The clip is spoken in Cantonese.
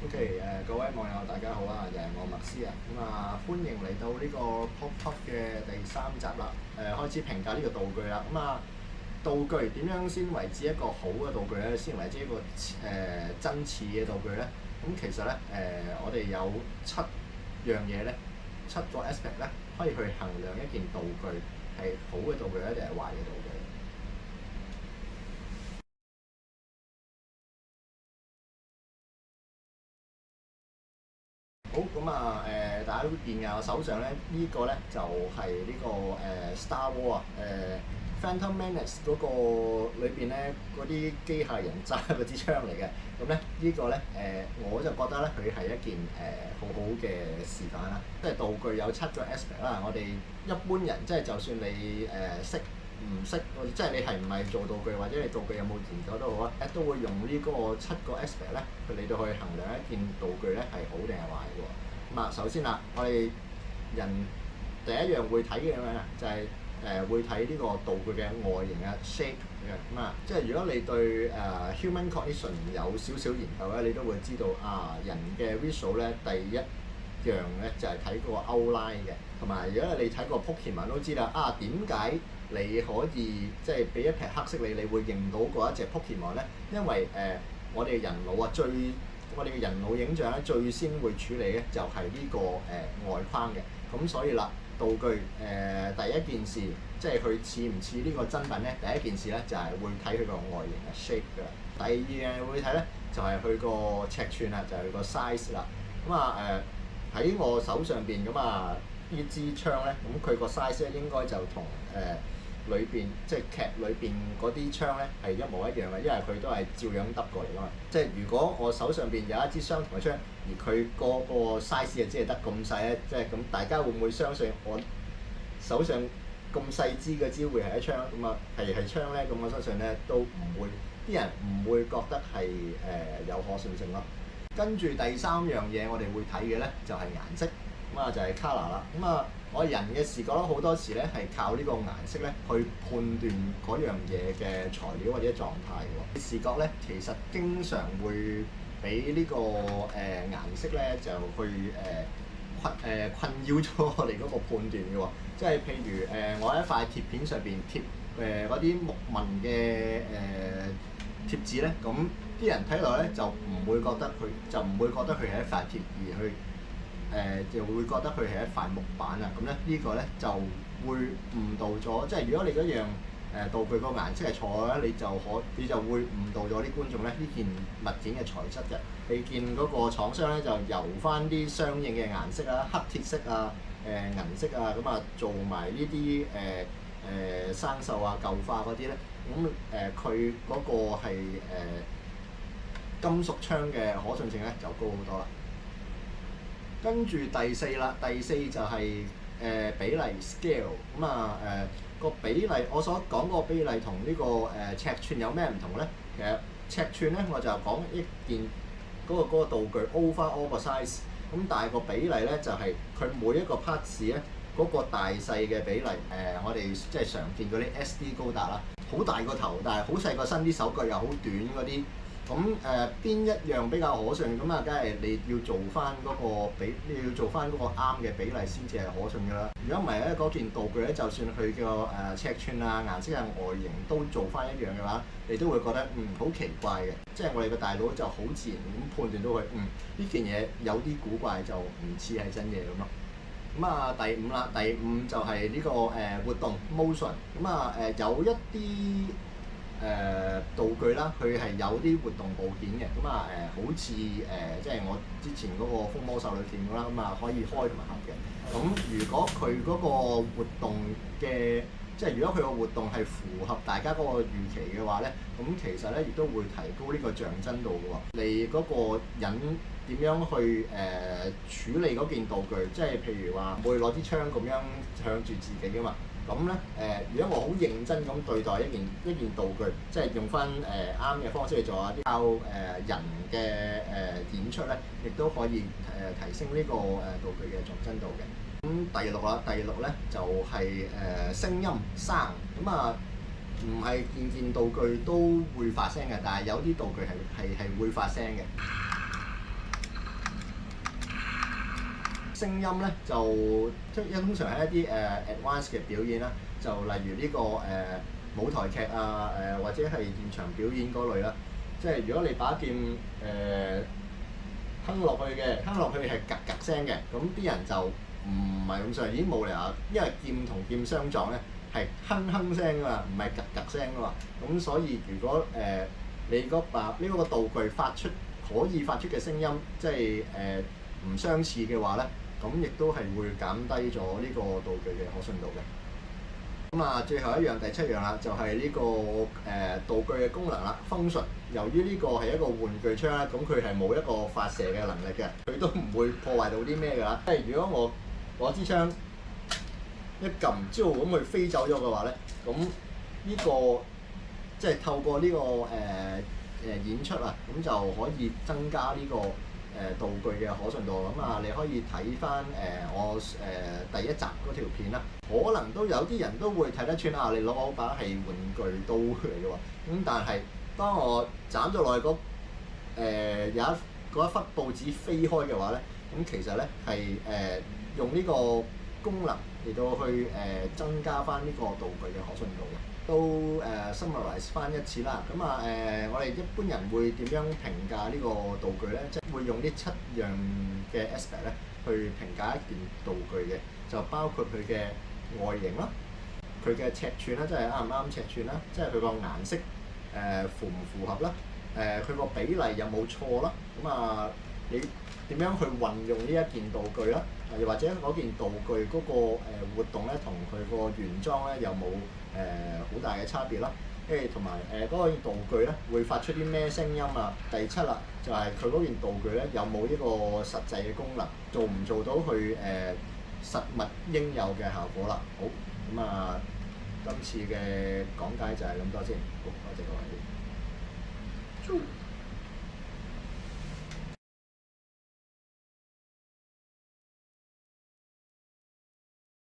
OK，各位網友大家好啊，又係我麥斯啊，歡迎嚟到呢個 Pop Top 嘅第3集啦。開始評價呢個道具啦。道具點樣先為之一個好嘅道具咧？先為之一個真似嘅道具咧？其實咧我哋有7樣嘢咧，7個 aspect 咧，可以去衡量一件道具係好嘅道具咧，定係壞嘅道具。好咁大家都見㗎，我手上咧呢個咧就係呢個Star Wars 啊，Phantom Menace 嗰個裏邊咧嗰啲機械人揸嗰支槍嚟嘅。咁咧呢個咧我就覺得咧佢係一件好好嘅示範啦。即係道具有7個 aspect 啦，我哋一般人即係就算你識唔識，即係你係唔係做道具，或者你道具有冇研究都好啊，都會用呢個7個 aspect 咧，佢嚟到去衡量一件道具咧係好定係壞嘅喎。首先啦，我哋人第一樣會睇嘅咩啊？就係會睇呢個道具嘅外形啊 shape 嘅。即係如果你對human cognition 有少少研究咧，你都會知道人嘅 visual 咧第一樣咧就係睇嗰個 outline 嘅，同埋如果你睇過 Pokemon 都知啦，點解你可以即係俾一撇黑色你會認到嗰一隻 Pokemon 咧？因為我哋人腦我哋嘅人腦影像咧最先會處理咧就係呢個外框嘅，咁所以啦，道具第一件事即係佢似唔似呢個真品咧？第一件事咧就係會睇佢個外形嘅 shape 㗎。第二樣會睇咧就係佢個尺寸啦，就係佢個 size 啦。喺我手上邊呢支槍咧，佢個 size 咧應該就同裏邊即係劇裏邊嗰啲槍咧係一模一樣嘅，因為佢都係照樣揼過嚟㗎嘛。即係如果我手上邊有一支相同嘅槍，而佢個 size 就只係得咁細咧，即係咁大家會唔會相信我手上咁細支嘅支會係一槍？係槍咧？咁我相信咧都唔會，啲人唔會覺得係有可信性咯。跟住第3樣嘢我哋會睇嘅咧就係顏色，就係 colour 啦。我人嘅視覺咧好多時咧係靠呢個顏色咧去判斷嗰樣嘢嘅材料或者狀態嘅喎。視覺咧其實經常會俾呢個顏色咧就去困擾咗我哋嗰個判斷嘅喎。即係譬如我喺一塊貼片上邊貼嗰啲木紋嘅貼紙咧，咁啲人睇落咧就唔會覺得佢係一塊貼，而去就會覺得佢係一塊木板啊。咁咧呢個咧就會誤導咗，即係如果你嗰樣道具個顏色係錯嘅咧，你就會誤導咗啲觀眾咧呢件物件嘅材質嘅。你見嗰個廠商咧就油翻啲相應嘅顏色啊，黑鐵色啊、銀色啊，做埋呢啲生鏽啊、舊化嗰啲咧，佢嗰個係金屬槍嘅可信性咧就高好多啦。跟住第四就係比例 scale。個比例我所講個比例同呢個尺寸有咩唔同咧？其實尺寸咧我就講一件嗰個道具 overall 個 size，但係個比例咧就係佢每一個 parts 咧嗰個大細嘅比例。我哋即係常見嗰啲 SD 高達啦，好大個頭，但係好細個身，啲手腳又好短嗰啲。邊一樣比較可信？梗係你要做翻嗰個你要做翻嗰個啱嘅比例先至係可信㗎啦。如果唔係咧，嗰件道具咧，就算佢個尺寸啊、顏色啊、外形都做翻一樣嘅話，你都會覺得好奇怪嘅。即係我哋個大腦就好自然咁判斷到佢呢件嘢有啲古怪，就唔似係真嘢咁咯。第五就係呢個活動 motion。有一啲道具啦，佢係有啲活動部件嘅。好似即係我之前嗰個風魔獸裏邊啦，可以開同埋合嘅。如果佢嗰個活動嘅，即係如果佢個活動係符合大家嗰個預期嘅話咧，其實咧亦都會提高呢個像真度嘅喎。你嗰個人點樣去處理嗰件道具？即係譬如話，唔會攞支槍咁樣向住自己㗎嘛。如果我好認真咁對待一件道具，即係用翻啱嘅方式去做下啲靠人嘅演出咧，亦都可以提升呢個道具嘅像真度嘅。第六咧就係聲音生。唔係件道具都會發聲嘅，但係有啲道具係會發聲嘅。聲音咧就通常係一啲advanced 嘅表演啦，就例如呢個舞台劇啊或者係現場表演嗰類啦。即係如果你把劍哼落去係格格聲嘅，咁啲人就唔係咁上，已經冇理由，因為劍同劍相撞咧係哼哼聲㗎嘛，唔係格格聲㗎嘛。咁所以如果你嗰把呢個道具可以發出嘅聲音，即係唔相似嘅話咧，咁亦都係會減低咗呢個道具嘅可信度嘅。咁啊，最後一樣第七樣啦，就係呢個道具嘅功能啦，function。由於呢個係一個玩具槍啦，咁佢係冇一個發射嘅能力嘅，佢都唔會破壞到啲咩㗎啦。即係如果我攞支槍一撳之後咁佢飛走咗嘅話咧，咁呢個即係透過呢個演出啊，咁就可以增加呢個道具嘅可信度。咁啊，你可以睇翻我第一集嗰條片啦，可能都有啲人都會睇得穿啊！你攞嗰把係玩具刀嚟嘅喎，咁但係當我斬咗落去有一忽報紙飛開嘅話咧，咁其實咧係用呢個功能嚟到去增加翻呢個道具嘅可信度嘅。都summarize 翻一次啦。咁啊我哋一般人會點樣評價呢個道具咧？即係會用呢7樣嘅 aspect 咧去評價一件道具嘅，就包括佢嘅外形啦，佢嘅尺寸啦，即係啱唔啱尺寸啦，即係佢個顏色符唔符合啦，佢個比例有冇錯啦。咁啊你點樣去運用呢一件道具啦？又或者嗰件道具嗰個活動咧，同佢個原裝咧有冇好大嘅差別啦？跟住同埋嗰件道具咧會發出啲咩聲音啊？第7啦，就係佢嗰件道具咧有冇一個實際嘅功能，做唔做到佢實物應有嘅效果啦？好，咁啊，今次嘅講解就係咁多先。好，多謝各位。